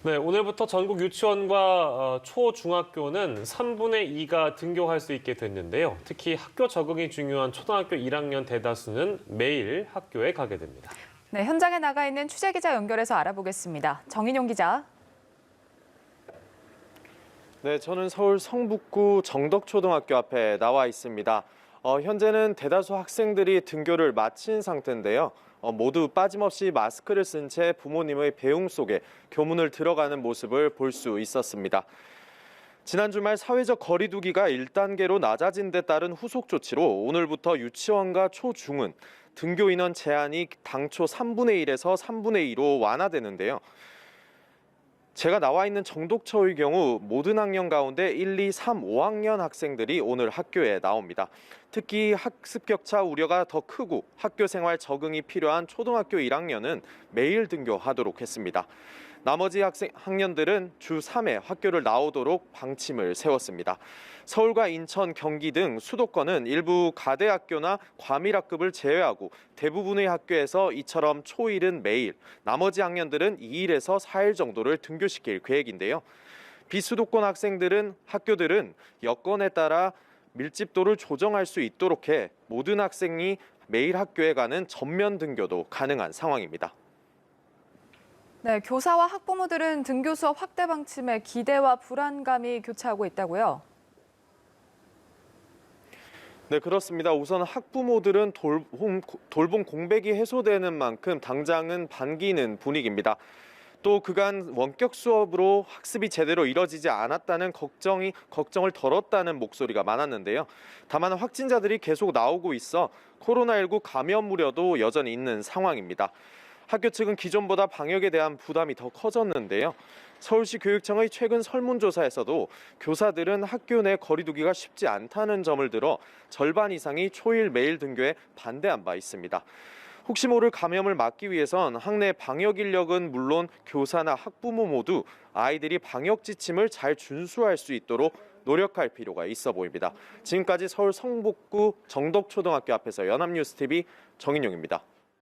네, 오늘부터 전국 유치원과 초중학교는 3분의 2가 등교할 수 있게 됐는데요. 특히 학교 적응이 중요한 초등학교 1학년 대다수는 매일 학교에 가게 됩니다. 네, 현장에 나가 있는 취재 기자 연결해서 알아보겠습니다. 정인용 기자. 네, 저는 서울 성북구 정덕초등학교 앞에 나와 있습니다. 현재는 대다수 학생들이 등교를 마친 상태인데요. 모두 빠짐없이 마스크를 쓴 채 부모님의 배웅 속에 교문을 들어가는 모습을 볼 수 있었습니다. 지난 주말 사회적 거리 두기가 1단계로 낮아진 데 따른 후속 조치로 오늘부터 유치원과 초중은 등교 인원 제한이 당초 3분의 1에서 3분의 2로 완화되는데요. 제가 나와 있는 정독초의 경우 모든 학년 가운데 1, 2, 3, 5학년 학생들이 오늘 학교에 나옵니다. 특히 학습 격차 우려가 더 크고 학교 생활 적응이 필요한 초등학교 1학년은 매일 등교하도록 했습니다. 나머지 학년들은 주 3회 학교를 나오도록 방침을 세웠습니다. 서울과 인천, 경기 등 수도권은 일부 가대학교나 과밀학급을 제외하고 대부분의 학교에서 이처럼 초1은 매일, 나머지 학년들은 2일에서 4일 정도를 등교시킬 계획인데요. 비수도권 학교들은 여건에 따라 밀집도를 조정할 수 있도록 해 모든 학생이 매일 학교에 가는 전면 등교도 가능한 상황입니다. 네, 교사와 학부모들은 등교 수업 확대 방침에 기대와 불안감이 교차하고 있다고요? 네, 그렇습니다. 우선 학부모들은 돌봄 공백이 해소되는 만큼 당장은 반기는 분위기입니다. 또 그간 원격 수업으로 학습이 제대로 이뤄지지 않았다는 걱정을 덜었다는 목소리가 많았는데요. 다만 확진자들이 계속 나오고 있어 코로나19 감염 우려도 여전히 있는 상황입니다. 학교 측은 기존보다 방역에 대한 부담이 더 커졌는데요. 서울시 교육청의 최근 설문조사에서도 교사들은 학교 내 거리 두기가 쉽지 않다는 점을 들어 절반 이상이 초일 매일 등교에 반대한 바 있습니다. 혹시 모를 감염을 막기 위해선 학내 방역 인력은 물론 교사나 학부모 모두 아이들이 방역 지침을 잘 준수할 수 있도록 노력할 필요가 있어 보입니다. 지금까지 서울 성북구 정덕초등학교 앞에서 연합뉴스TV 정인용입니다.